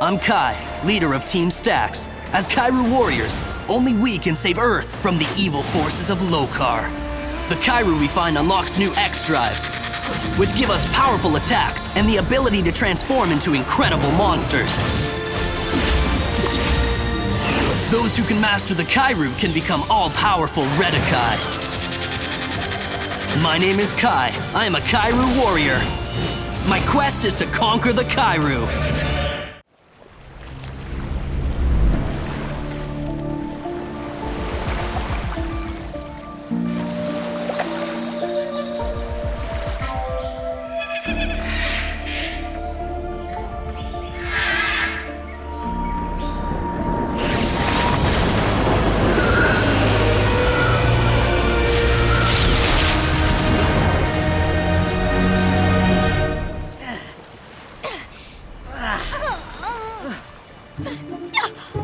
I'm Kai, leader of Team Stax. As Kairu warriors, only we can save Earth from the evil forces of Lokar. The Kairu we find unlocks new X drives, which give us powerful attacks and the ability to transform into incredible monsters. Those who can master the Kairu can become all-powerful Redakai. My name is Kai. I am a Kairu warrior. My quest is to conquer the Kairu.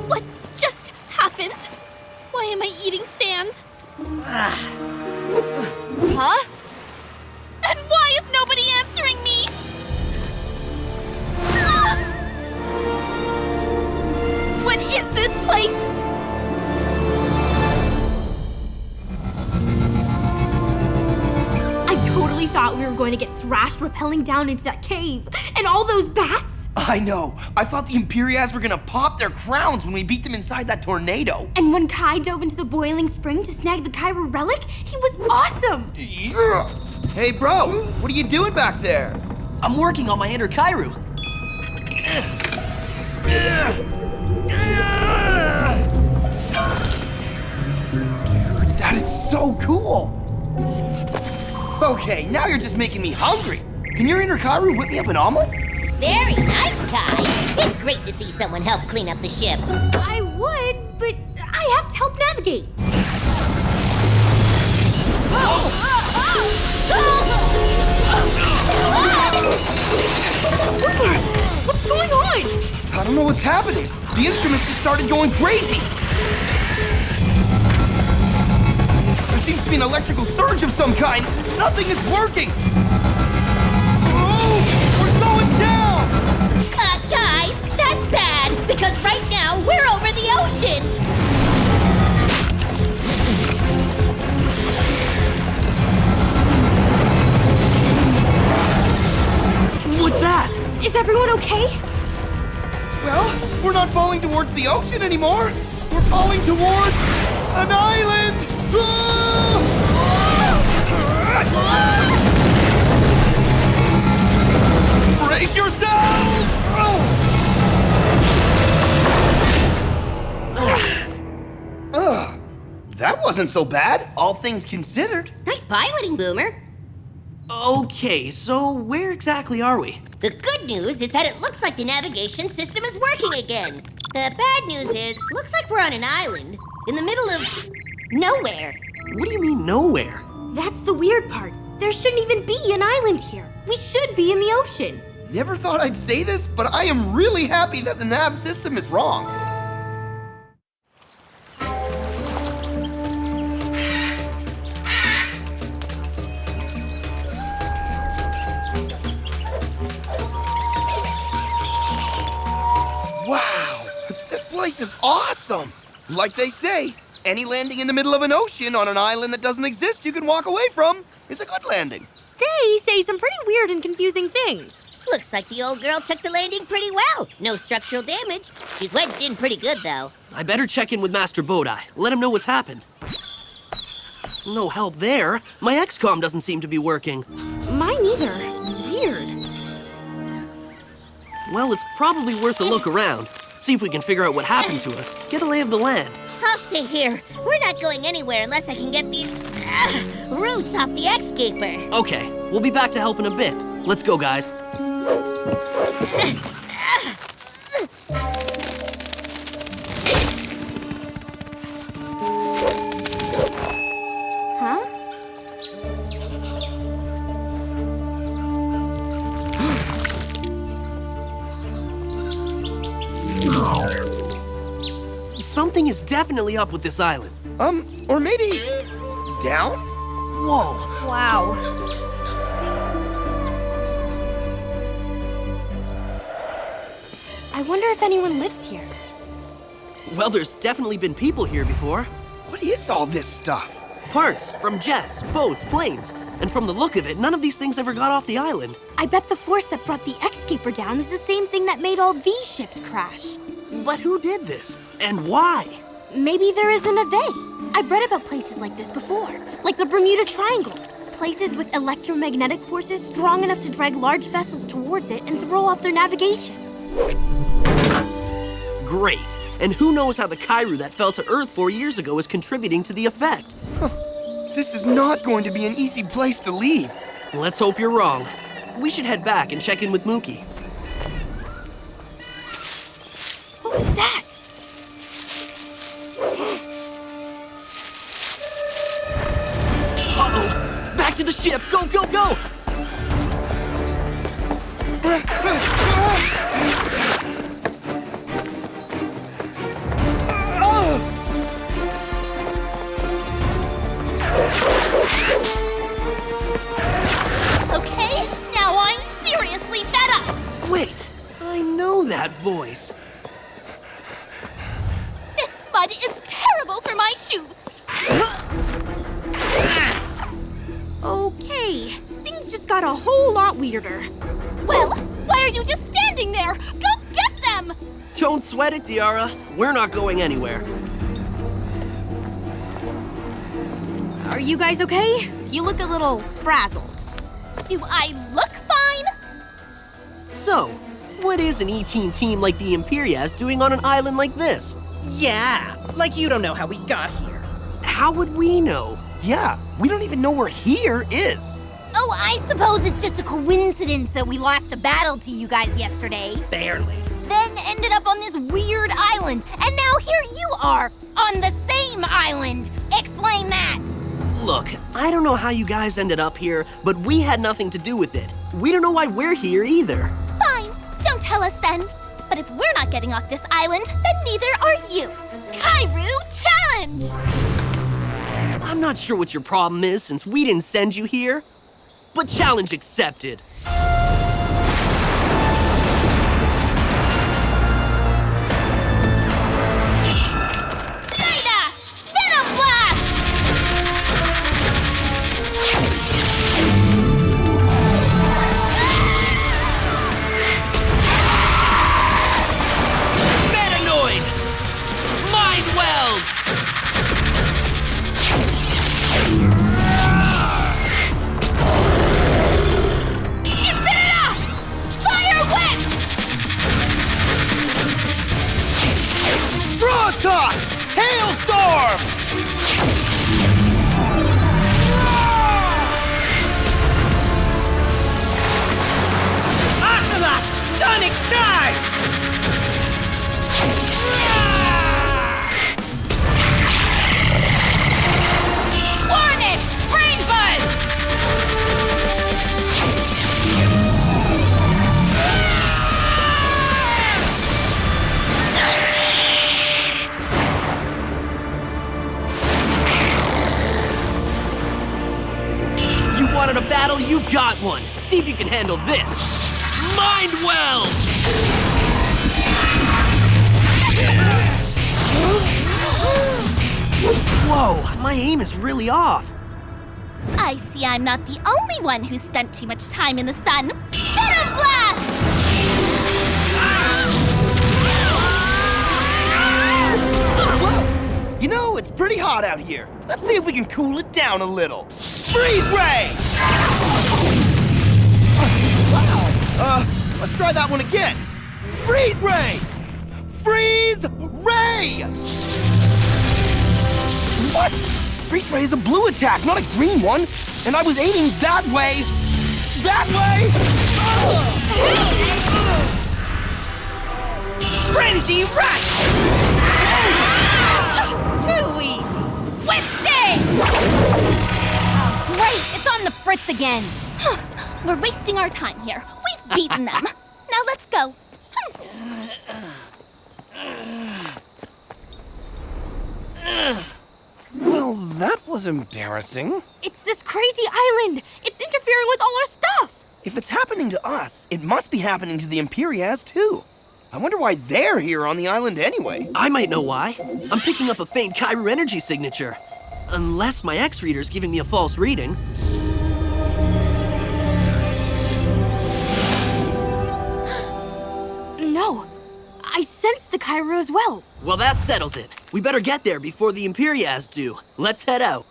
What just happened? Why am I eating sand? Huh? And why is nobody answering me? What is this place? I totally thought we were going to get thrashed rappelling down into that cave. And all those bats? I know. I thought the Imperias were gonna pop their crowns when we beat them inside that tornado. And when Kai dove into the boiling spring to snag the Kairu relic, he was awesome! Yeah. Hey, bro, what are you doing back there? I'm working on my inner Kairu. Dude, that is so cool. Okay, now you're just making me hungry. Can your inner Kairu whip me up an omelet? Very nice, Kai. It's great to see someone help clean up the ship. I would, but I have to help navigate. What's going on? I don't know what's happening. The instruments just started going crazy. There seems to be an electrical surge of some kind. Nothing is working. Oh, we're going down. Guys, that's bad, because right now we're over the ocean. What's that? Is everyone okay? Well, we're not falling towards the ocean anymore. We're falling towards an island. Brace yourselves! That wasn't so bad, all things considered. Nice piloting, Boomer. Okay, so where exactly are we? The good news is that it looks like the navigation system is working again. The bad news is, looks like we're on an island in the middle of nowhere. What do you mean nowhere? That's the weird part. There shouldn't even be an island here. We should be in the ocean. Never thought I'd say this, but I am really happy that the nav system is wrong. Wow, this place is awesome. Like they say, any landing in the middle of an ocean on an island that doesn't exist you can walk away from is a good landing. They say some pretty weird and confusing things. Looks like the old girl took the landing pretty well. No structural damage. She's wedged in pretty good, though. I better check in with Master Bodai. Let him know what's happened. No help there. My XCOM doesn't seem to be working. Mine either. Weird. Well, it's probably worth a look around. See if we can figure out what happened to us. Get a lay of the land. I'll stay here. We're not going anywhere unless I can get these roots off the X-Caper. Okay, we'll be back to help in a bit. Let's go, guys. Huh? Something is definitely up with this island. Or maybe down? Whoa. Wow. I wonder if anyone lives here. Well, there's definitely been people here before. What is all this stuff? Parts from jets, boats, planes. And from the look of it, none of these things ever got off the island. I bet the force that brought the Escaper down is the same thing that made all these ships crash. But who did this? And why? Maybe there isn't a they. I've read about places like this before, like the Bermuda Triangle. Places with electromagnetic forces strong enough to drag large vessels towards it and throw off their navigation. Great. And who knows how the Kairu that fell to Earth 4 years ago is contributing to the effect? This is not going to be an easy place to leave. Let's hope you're wrong. We should head back and check in with Mookie. What was that? Uh-oh! Back to the ship! Go, go, go! Okay, now I'm seriously fed up! Wait, I know that voice. This mud is terrible for my shoes! Okay, things just got a whole lot weirder. Well, why are you just standing there? Go get them! Don't sweat it, Tiara. We're not going anywhere. Are you guys okay? You look a little frazzled. Do I look fine? So, what is an E-Team team like the Imperias doing on an island like this? Yeah, like you don't know how we got here. How would we know? Yeah, we don't even know where here is. Oh, I suppose it's just a coincidence that we lost a battle to you guys yesterday. Barely. Then ended up on this weird island, and now here you are, on the same island. Explain that. Look, I don't know how you guys ended up here, but we had nothing to do with it. We don't know why we're here either. Fine, don't tell us then. But if we're not getting off this island, then neither are you. Kairu challenge! I'm not sure what your problem is since we didn't send you here, but challenge accepted. You got one! See if you can handle this! Mind well! Whoa, my aim is really off. I see I'm not the only one who spent too much time in the sun. Venom Blast! Whoa! You know, it's pretty hot out here. Let's see if we can cool it down a little. Freeze Ray! Let's try that one again. Freeze Ray! Freeze Ray! What? Freeze Ray is a blue attack, not a green one. And I was aiming that way. That way! Frenzy Rush! Too easy. Wednesday! Great, it's on the fritz again. We're wasting our time here. We've beaten them. Now let's go. Well, that was embarrassing. It's this crazy island. It's interfering with all our stuff. If it's happening to us, it must be happening to the Imperias too. I wonder why they're here on the island anyway. I might know why. I'm picking up a faint Kairu energy signature. Unless my X-reader's giving me a false reading. No, I sense the Kairu as well. Well, that settles it. We better get there before the Imperias do. Let's head out.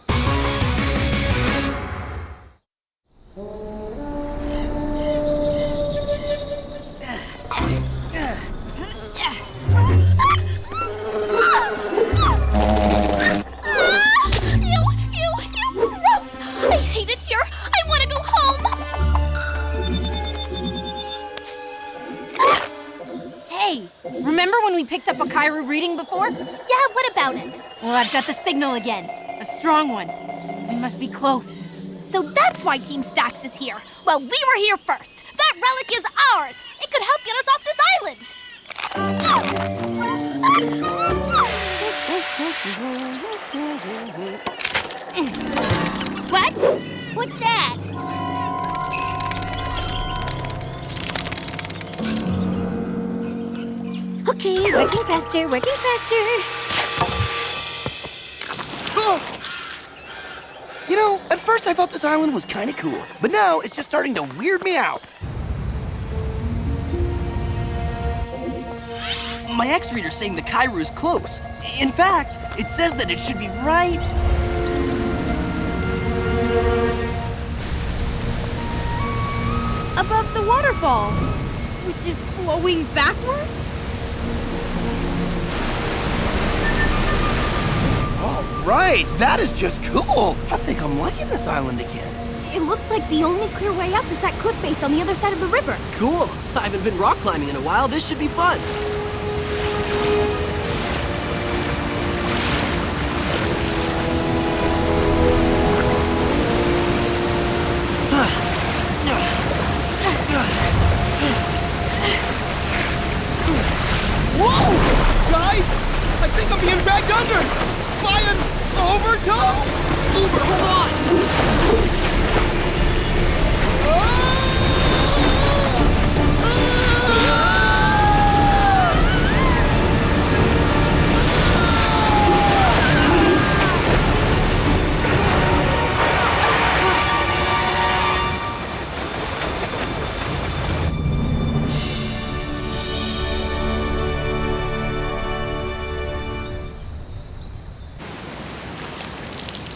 Gross! I hate it here. I want to go home. Hey, remember when we picked up a Kairu reading before? Yeah, what about it? Well, I've got the signal again. A strong one. We must be close. So that's why Team Stax is here. Well, we were here first. That relic is ours. It could help get us off this island. What? What's that? Okay, working faster, working faster. Oh. You know, at first I thought this island was kind of cool, but now it's just starting to weird me out. My X-reader's saying the Kairu is close. In fact, it says that it should be right... Above the waterfall, which is flowing backwards? All right, that is just cool. I think I'm liking this island again. It looks like the only clear way up is that cliff face on the other side of the river. Cool. I haven't been rock climbing in a while. This should be fun. Whoa! Guys, I think I'm being dragged under by an overtow! Uber, hold on!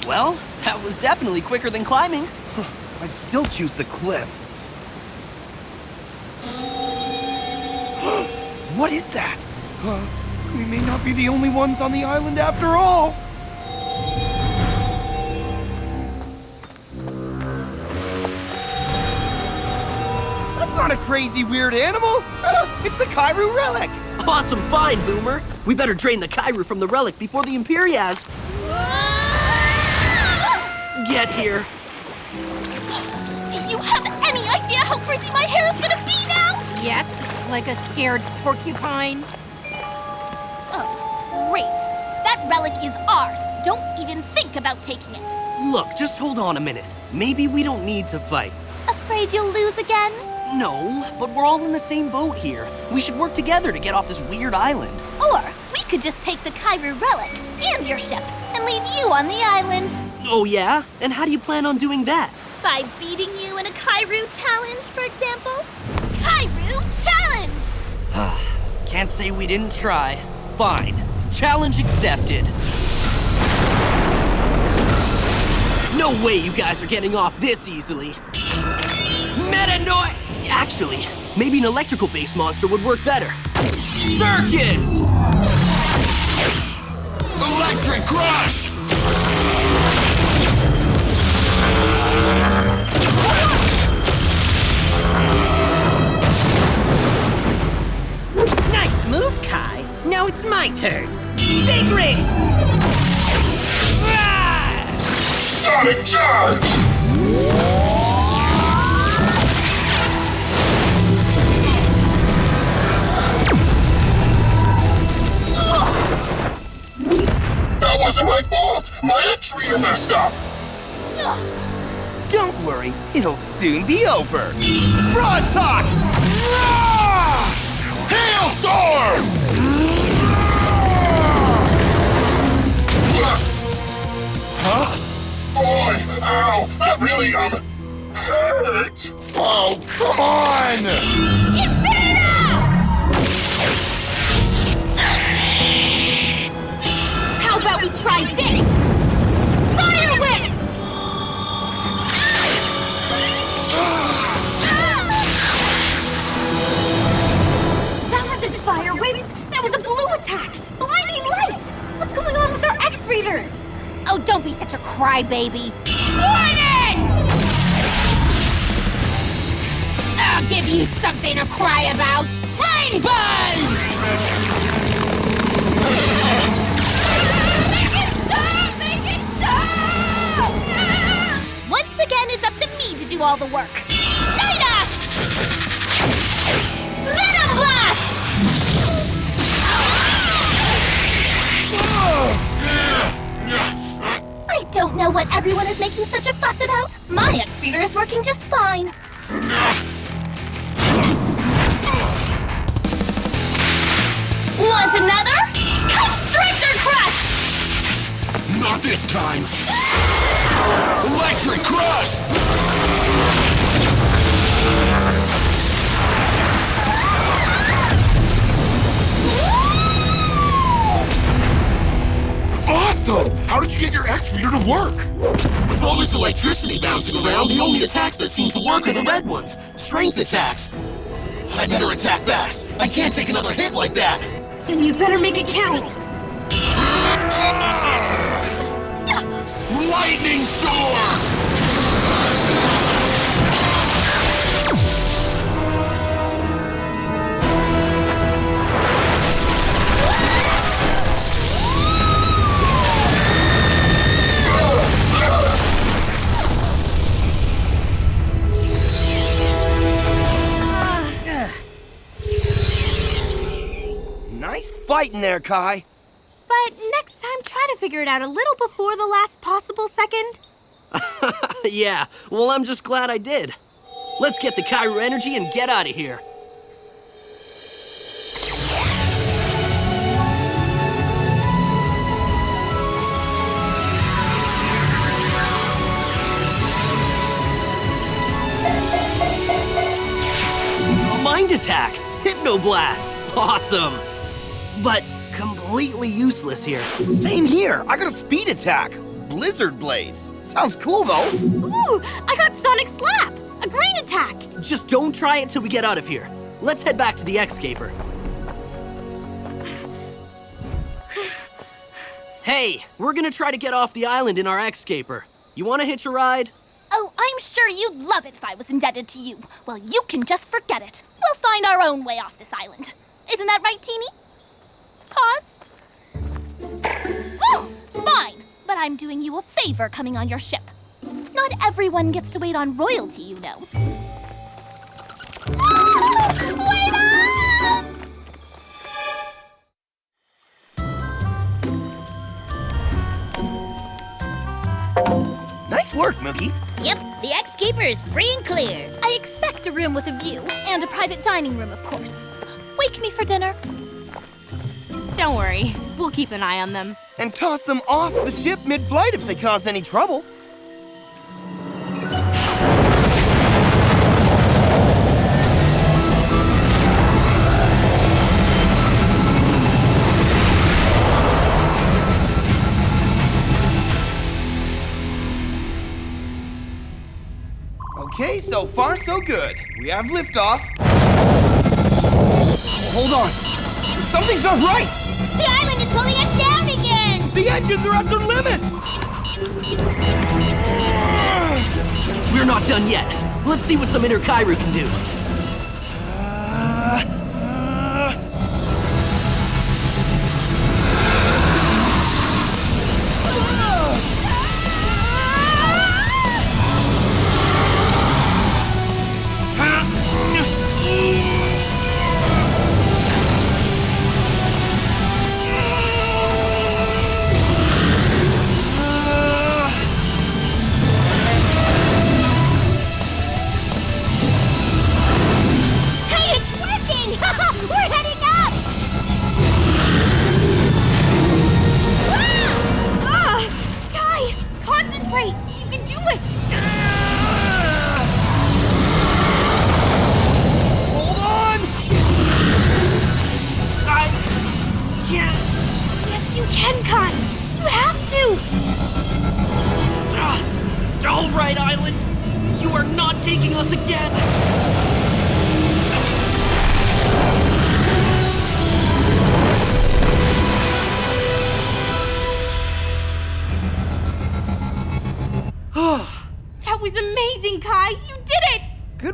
Well, that was definitely quicker than climbing. I'd still choose the cliff. What is that? We may not be the only ones on the island after all. That's not a crazy weird animal. It's the Kairu relic. Awesome find, Boomer. We better drain the Kairu from the relic before the Imperias get here. Do you have any idea how frizzy my hair is gonna be now? Yes, like a scared porcupine. Oh, great. That relic is ours. Don't even think about taking it. Look, just hold on a minute. Maybe we don't need to fight. Afraid you'll lose again? No, but we're all in the same boat here. We should work together to get off this weird island. Or we could just take the Kairu relic and your ship and leave you on the island. Oh yeah? And how do you plan on doing that? By beating you in a Kairu challenge, for example? Kairu challenge! Can't say we didn't try. Fine. Challenge accepted. No way you guys are getting off this easily. Metanoid! Actually, maybe an electrical-based monster would work better. Circus! Electric Crush! Nice move, Kai. Now it's my turn. Big race! Sonic Charge! That wasn't my fault! My X-reader messed up! Don't worry, it'll soon be over. Frost Talk! Hailstorm! on! How about we try this? Fire whip! That wasn't fire whips! That was a blue attack! Blinding light! What's going on with our X-readers? Oh, don't be such a crybaby. Warning! I'll give you something to cry about. Rain Buzz! Once again, it's up to me to do all the work. China! Venom Blast! I don't know what everyone is making such a fuss about. My X-reader is working just fine. Want another? Constrictor Crush! Not this time! Electric Crush! Awesome! How did you get your X-reader to work? With all this electricity bouncing around, the only attacks that seem to work are the red ones. Strength attacks. I better attack fast. I can't take another hit like that. Then you better make it count. Lightning Storm! Nice fighting there, Kai. But next time, try to figure it out a little before the last possible second. Yeah, well, I'm just glad I did. Let's get the Kairu energy and get out of here. A mind attack! Hypnoblast! Awesome! But completely useless here. Same here. I got a speed attack. Blizzard Blades. Sounds cool, though. Ooh, I got Sonic Slap! A green attack! Just don't try it till we get out of here. Let's head back to the X-Caper. Hey, we're gonna try to get off the island in our X-Caper. You wanna hitch a ride? Oh, I'm sure you'd love it if I was indebted to you. Well, you can just forget it. We'll find our own way off this island. Isn't that right, Teeny? Pause. Oh, fine. But I'm doing you a favor coming on your ship. Not everyone gets to wait on royalty, you know. Wait up! Nice work, Mookie. Yep, the X-Keeper is free and clear. I expect a room with a view, and a private dining room, of course. Wake me for dinner. Don't worry, we'll keep an eye on them. And toss them off the ship mid-flight if they cause any trouble. Okay, so far so good. We have liftoff. Hold on. Something's not right. The island is pulling us down again! The engines are at their limit. We're not done yet. Let's see what some inner Kairu can do.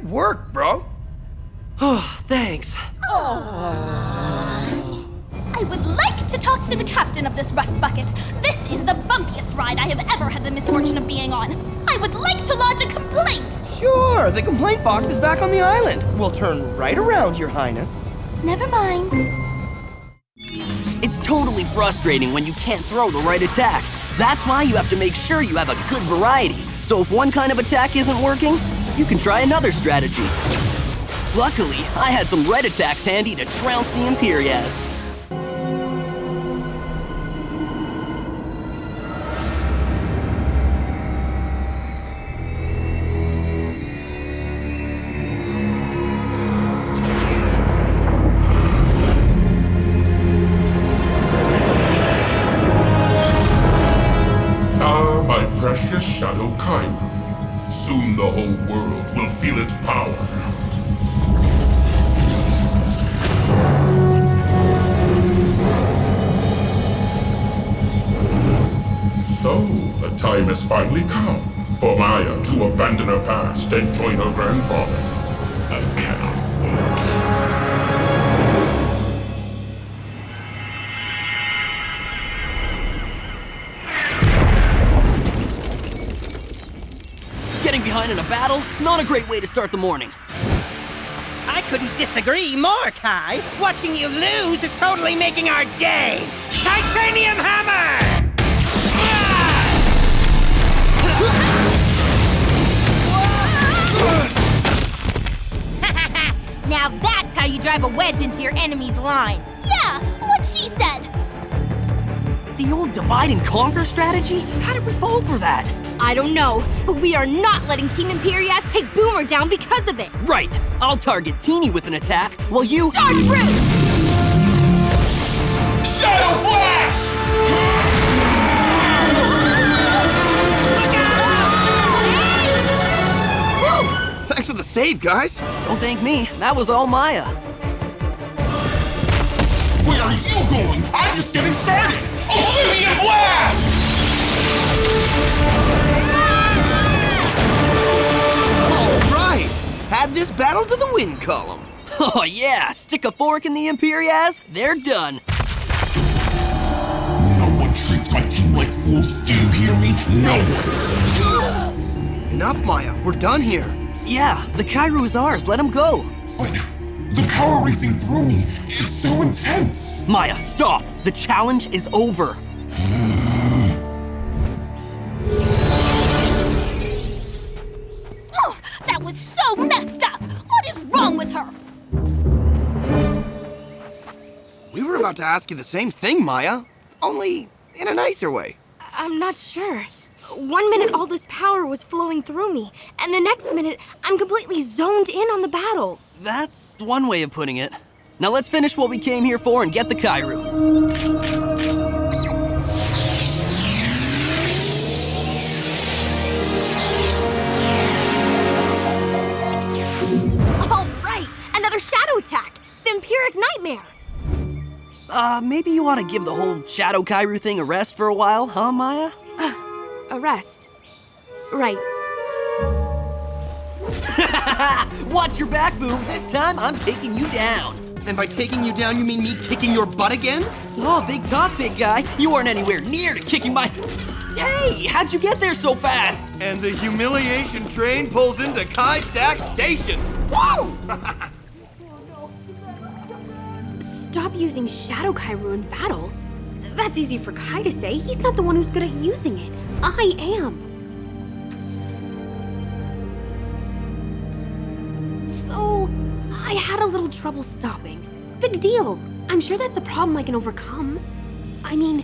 work, bro. Oh, thanks. I would like to talk to the captain of this rust bucket. This is the bumpiest ride I have ever had the misfortune of being on. I would like to lodge a complaint. Sure, the complaint box is back on the island. We'll turn right around, Your Highness. Never mind. It's totally frustrating when you can't throw the right attack. That's why you have to make sure you have a good variety. So if one kind of attack isn't working, you can try another strategy. Luckily, I had some red attacks handy to trounce the Imperias. My precious Shadow Kairu. Soon the whole world will feel its power. So, the time has finally come for Maya to abandon her past and join her grandfather. I cannot wait. Getting behind in a battle, not a great way to start the morning. I couldn't disagree more, Kai. Watching you lose is totally making our day. Titanium hammer! Now that's how you drive a wedge into your enemy's line. Yeah, what she said. The old divide and conquer strategy? How did we fall for that? I don't know, but we are not letting Team Imperias take Boomer down because of it. Right. I'll target Teeny with an attack, while you— Dark Root! Shadow Flash! Thanks for the save, guys. Don't thank me. That was all Maya. Where are you going? I'm just getting started! Oblivion Blast! All right. Add this battle to the win column. Oh yeah, stick a fork in the Imperias, they're done. No one treats my team like fools. Do you hear me? No one. Enough, Maya. We're done here. Yeah, the Kairu is ours, let him go. But the power racing through me, it's so intense. Maya, stop. The challenge is over. Oh, that was so messed up. What is wrong with her? We were about to ask you the same thing, Maya. Only in a nicer way. I'm not sure. 1 minute all this power was flowing through me, and the next minute I'm completely zoned in on the battle. That's one way of putting it. Now let's finish what we came here for and get the Kairu. All right, another shadow attack. Vampiric nightmare. Maybe you ought to give the whole Shadow Kairu thing a rest for a while, huh, Maya? A rest. Right. Watch your back move. This time I'm taking you down. And by taking you down, you mean me kicking your butt again? Oh, big talk, big guy. You weren't anywhere near to kicking my... Hey, how'd you get there so fast? And the humiliation train pulls into Kai Stax Station. Woo! Stop using Shadow Kairu in battles. That's easy for Kai to say. He's not the one who's good at using it. I am. So, I had a little trouble stopping. Big deal. I'm sure that's a problem I can overcome. I mean,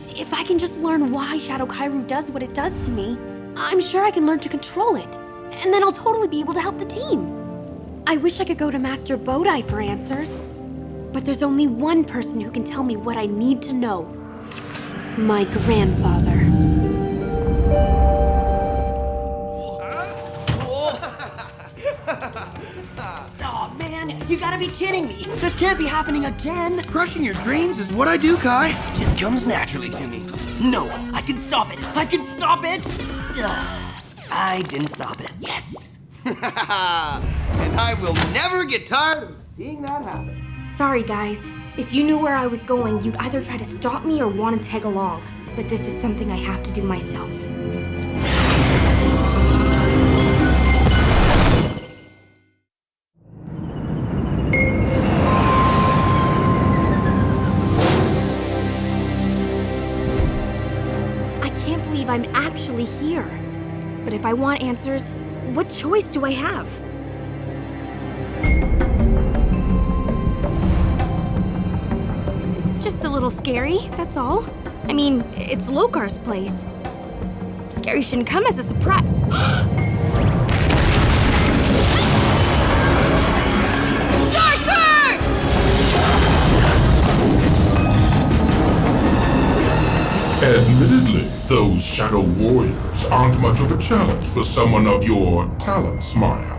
if I can just learn why Shadow Kairu does what it does to me, I'm sure I can learn to control it. And then I'll totally be able to help the team. I wish I could go to Master Bodai for answers. But there's only one person who can tell me what I need to know. My grandfather. Oh, man, you gotta be kidding me. This can't be happening again. Crushing your dreams is what I do, Kai. Just comes naturally to me. No, I can stop it. I can stop it. I didn't stop it. Yes! And I will never get tired of seeing that happen. Sorry, guys. If you knew where I was going, you'd either try to stop me or want to tag along. But this is something I have to do myself. I can't believe I'm actually here. But if I want answers, what choice do I have? It's just a little scary, that's all. I mean, it's Lokar's place. Scary shouldn't come as a surprise. Darker! Admittedly, those Shadow Warriors aren't much of a challenge for someone of your talents, Maya.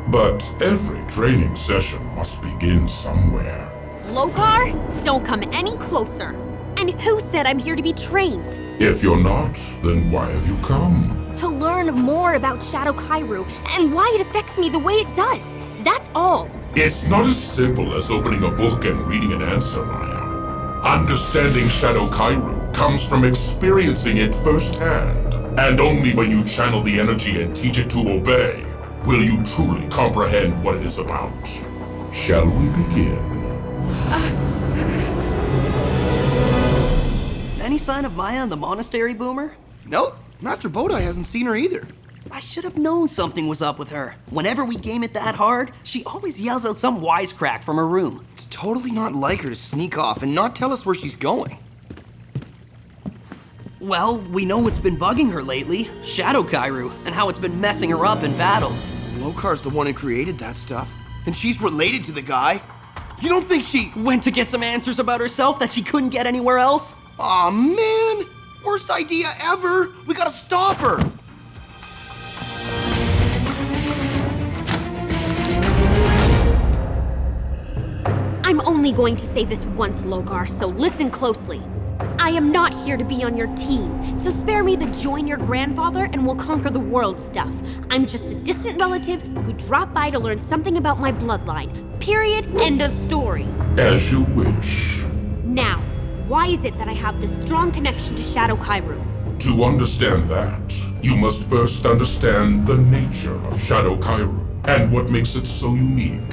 But every training session must begin somewhere. Lokar? Don't come any closer. And who said I'm here to be trained? If you're not, then why have you come? To learn more about Shadow Kairu and why it affects me the way it does. That's all. It's not as simple as opening a book and reading an answer, Maya. Understanding Shadow Kairu comes from experiencing it firsthand. And only when you channel the energy and teach it to obey will you truly comprehend what it is about. Shall we begin? Any sign of Maya in the monastery, Boomer? Nope, Master Bodai hasn't seen her either. I should have known something was up with her. Whenever we game it that hard, she always yells out some wisecrack from her room. It's totally not like her to sneak off and not tell us where she's going. Well, we know what's been bugging her lately, Shadow Kairu, and how it's been messing her up in battles. Lokar's the one who created that stuff, and she's related to the guy. You don't think she Went to get some answers about herself that she couldn't get anywhere else? Aw, man! Worst idea ever! We gotta stop her! I'm only going to say this once, Lokar, so listen closely. I am not here to be on your team, so spare me the join your grandfather and we'll conquer the world stuff. I'm just a distant relative who dropped by to learn something about my bloodline. Period. End of story. As you wish. Now, why is it that I have this strong connection to Shadow Kairu? To understand that, you must first understand the nature of Shadow Kairu and what makes it so unique.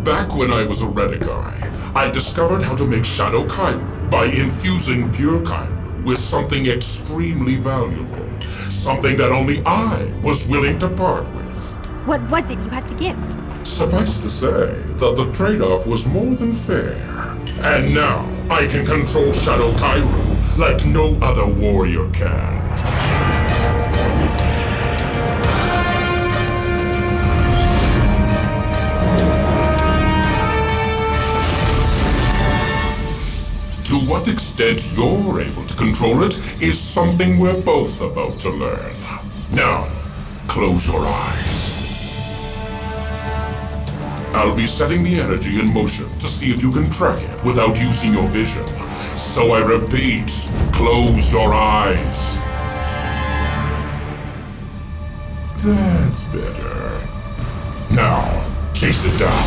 Back when I was a Redakai, I discovered how to make Shadow Kairu by infusing pure Kairu with something extremely valuable. Something that only I was willing to part with. What was it you had to give? Suffice to say that the trade-off was more than fair. And now, I can control Shadow Kairu like no other warrior can. To what extent you're able to control it is something we're both about to learn. Now, close your eyes. I'll be setting the energy in motion to see if you can track it without using your vision. So I repeat, close your eyes. That's better. Now, chase it down.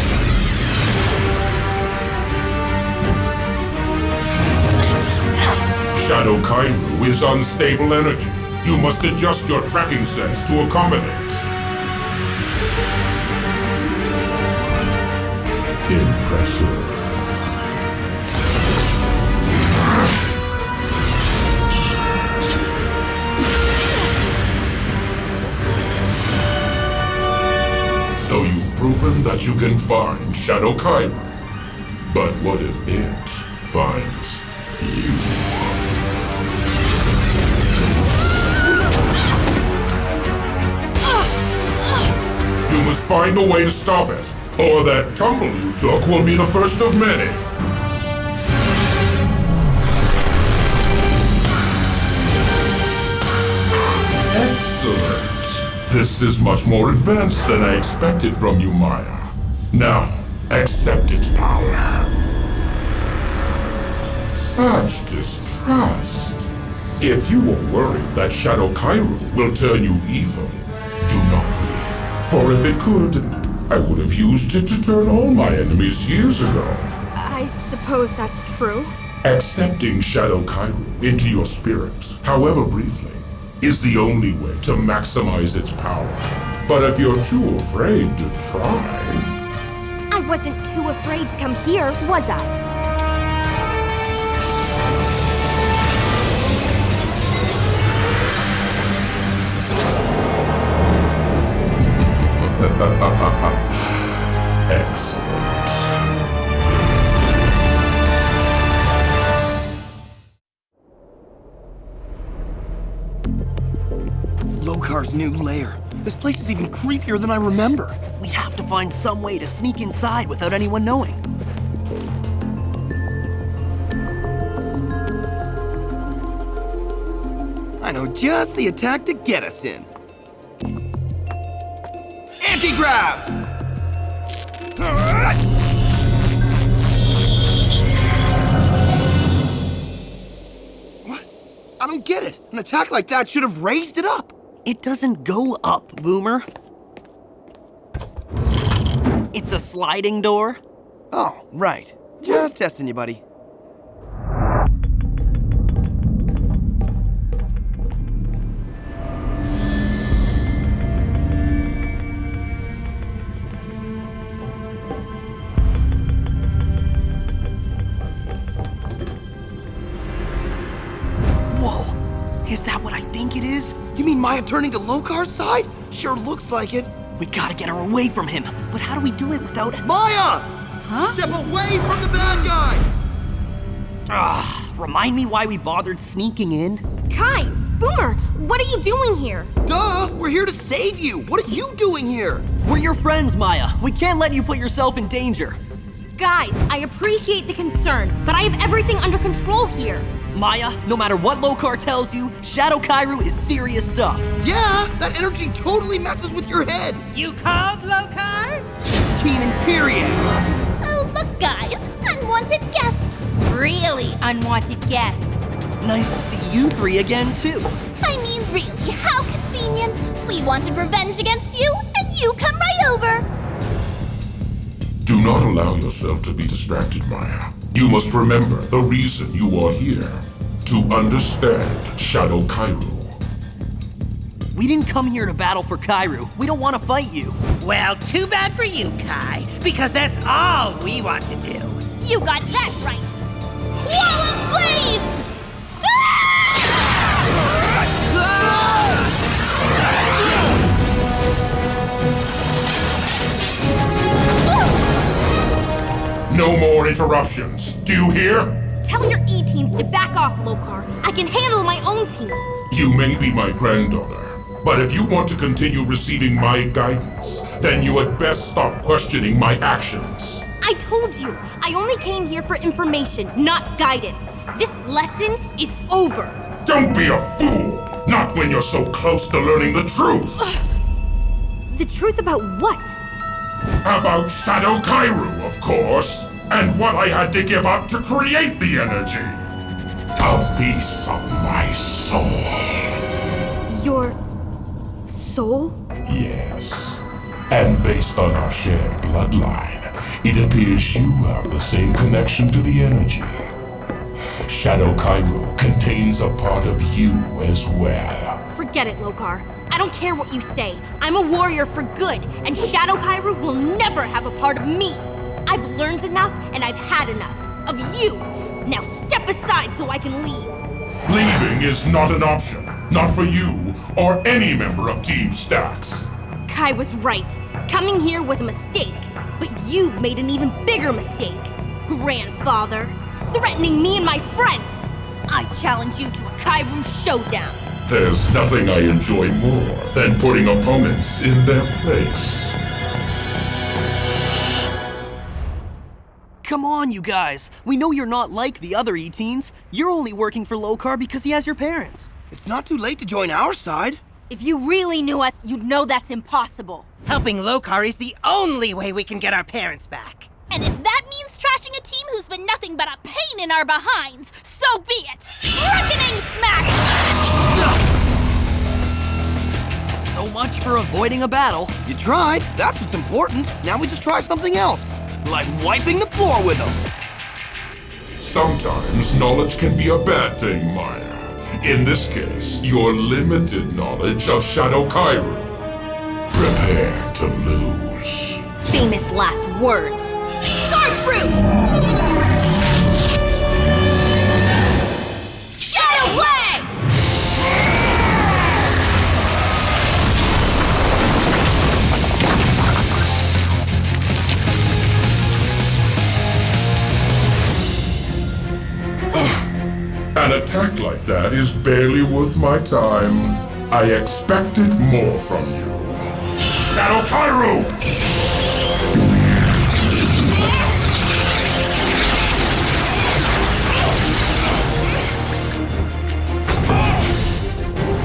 Shadow Kairu is unstable energy. You must adjust your tracking sense to accommodate. Impressive. So you've proven that you can find Shadow Kairu. But what if it finds you? You must find a way to stop it, or that tumble you took will be the first of many. Excellent. This is much more advanced than I expected from you, Maya. Now, accept its power. Such distrust. If you are worried that Shadow Kairu will turn you evil, do not be. For if it could, I would have used it to turn all my enemies years ago. I suppose that's true. Accepting Shadow Kairu into your spirit, however briefly, is the only way to maximize its power. But if you're too afraid to try... I wasn't too afraid to come here, was I? Excellent. Lokar's new lair. This place is even creepier than I remember. We have to find some way to sneak inside without anyone knowing. I know just the attack to get us in. Anti-grab! What? I don't get it. An attack like that should have raised it up. It doesn't go up, Boomer. It's a sliding door. Oh, right. Just testing you, buddy. Is that what I think it is? You mean Maya turning to Lokar's side? Sure looks like it. We gotta get her away from him. But how do we do it without... Maya! Huh? Step away from the bad guy! Remind me why we bothered sneaking in? Kai! Boomer! What are you doing here? Duh! We're here to save you! What are you doing here? We're your friends, Maya. We can't let you put yourself in danger. Guys, I appreciate the concern, but I have everything under control here. Maya, no matter what Lokar tells you, Shadow Kairu is serious stuff. Yeah, that energy totally messes with your head. You called, Lokar? Keenan, period. Oh, look, guys. Unwanted guests. Really unwanted guests. Nice to see you three again, too. I mean, really, how convenient. We wanted revenge against you, and you come right over. Do not allow yourself to be distracted, Maya. You must remember the reason you are here. To understand Shadow Kairu. We didn't come here to battle for Kairu. We don't want to fight you. Well, too bad for you, Kai, because that's all we want to do. You got that right. Wall of blades! No more interruptions. Do you hear? Tell your E-teens to back off, Lokar. I can handle my own team. You may be my granddaughter, but if you want to continue receiving my guidance, then you had best stop questioning my actions. I told you, I only came here for information, not guidance. This lesson is over. Don't be a fool! Not when you're so close to learning the truth! The truth about what? About Shadow Kairu, of course, and what I had to give up to create the energy. A piece of my soul. Your soul? Yes. And based on our shared bloodline, it appears you have the same connection to the energy. Shadow Kairu contains a part of you as well. Forget it, Lokar. I don't care what you say. I'm a warrior for good, and Shadow Kairu will never have a part of me. I've learned enough, and I've had enough of you. Now step aside so I can leave. Leaving is not an option. Not for you or any member of Team Stax. Kai was right. Coming here was a mistake. But you've made an even bigger mistake. Grandfather. Threatening me and my friends. I challenge you to a Kairu showdown. There's nothing I enjoy more than putting opponents in their place. Come on, you guys. We know you're not like the other E-teens. You're only working for Lokar because he has your parents. It's not too late to join our side. If you really knew us, you'd know that's impossible. Helping Lokar is the only way we can get our parents back. And if that means trashing a team who's been nothing but a pain in our behinds, so be it! Reckoning smack! So So much for avoiding a battle. You tried. That's what's important. Now we just try something else. Like wiping the floor with them. Sometimes knowledge can be a bad thing, Maya. In this case, your limited knowledge of Shadow Kairu. Prepare to lose. Famous last words. Dark fruit! Shadow blade! An attack like that is barely worth my time. I expected more from you. Shadow Kairu!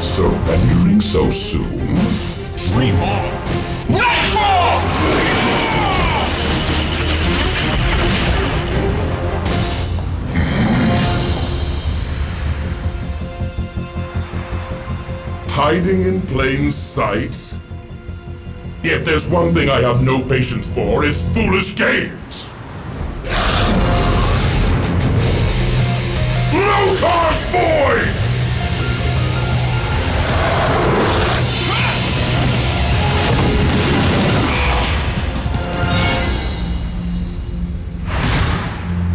Surrendering so soon? Dream on! Nightfall! Hiding in plain sight? If there's one thing I have no patience for, it's foolish games! Lokar's Void!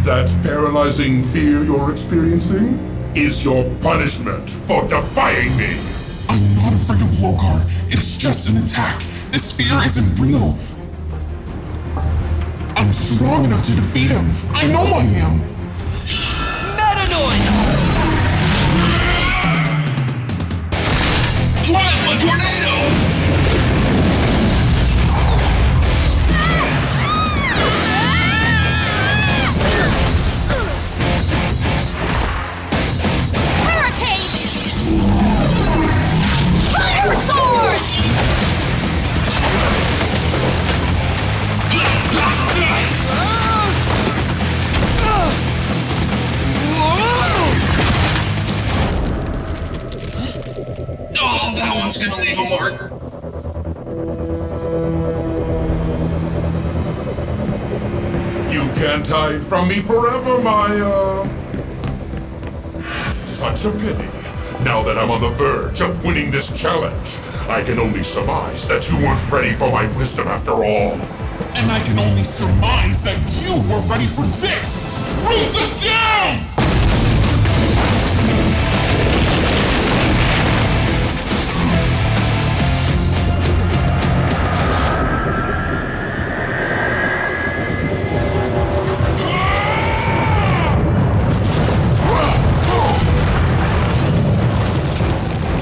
That paralyzing fear you're experiencing is your punishment for defying me! I'm not afraid of Lokar. It's just an attack. This fear isn't real. I'm strong enough to defeat him. I know I am. Metanoid! Plasma tornado! Oh, that one's gonna leave a mark. You can't hide from me forever, Maya! Such a pity. Now that I'm on the verge of winning this challenge, I can only surmise that you weren't ready for my wisdom after all. And I can only surmise that you were ready for this! Roots it down!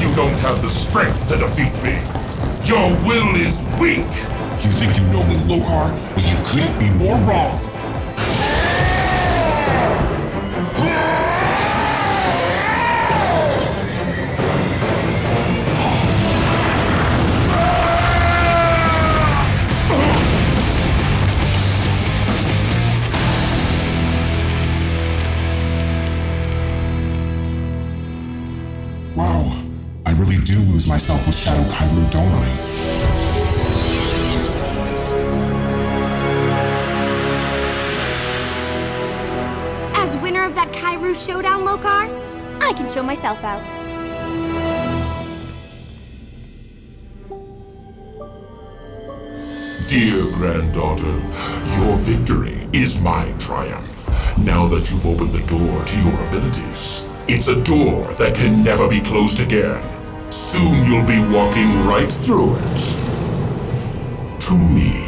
You don't have the strength to defeat me. Your will is weak. You think you know me, Lokar, but you couldn't be more wrong. Wow, I really do lose myself with Shadow Kairu, don't I? As winner of that Kairu showdown, Lokar, I can show myself out. Dear granddaughter, your victory is my triumph. Now that you've opened the door to your abilities, it's a door that can never be closed again. Soon you'll be walking right through it. To me.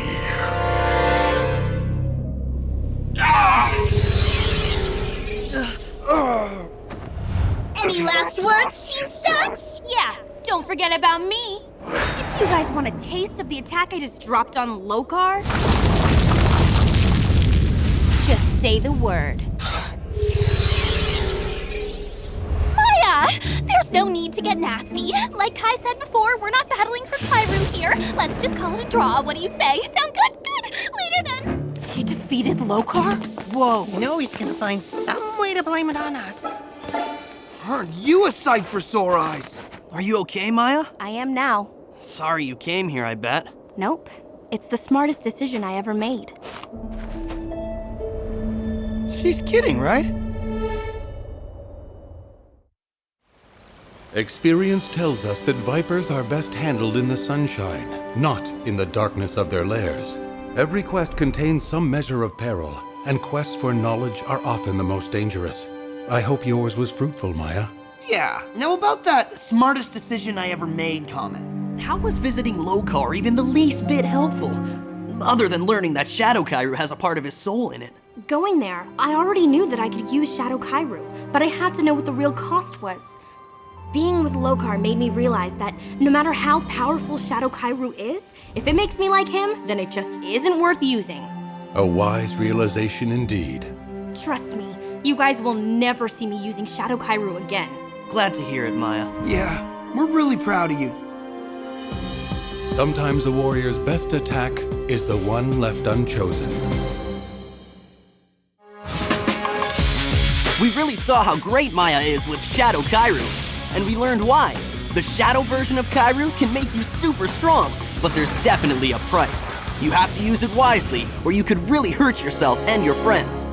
Any last words, Team Stax? Yeah, don't forget about me. If you guys want a taste of the attack I just dropped on Lokar, just say the word. Maya! There's no need to get nasty. Like Kai said before, we're not battling for Kairu here. Let's just call it a draw. What do you say? Sound good? Good. Later then. She defeated Lokar? Whoa. You know he's gonna find some way to blame it on us. Aren't you a sight for sore eyes? Are you okay, Maya? I am now. Sorry you came here, I bet. Nope. It's the smartest decision I ever made. She's kidding, right? Experience tells us that vipers are best handled in the sunshine, not in the darkness of their lairs. Every quest contains some measure of peril, and quests for knowledge are often the most dangerous. I hope yours was fruitful, Maya. Yeah. Now about that smartest decision I ever made comment. How was visiting Lokar even the least bit helpful? Other than learning that Shadow Kairu has a part of his soul in it. Going there, I already knew that I could use Shadow Kairu, but I had to know what the real cost was. Being with Lokar made me realize that no matter how powerful Shadow Kairu is, if it makes me like him, then it just isn't worth using. A wise realization indeed. Trust me, you guys will never see me using Shadow Kairu again. Glad to hear it, Maya. Yeah, we're really proud of you. Sometimes a warrior's best attack is the one left unchosen. We really saw how great Maya is with Shadow Kairu, and we learned why. The Shadow version of Kairu can make you super strong, but there's definitely a price. You have to use it wisely, or you could really hurt yourself and your friends.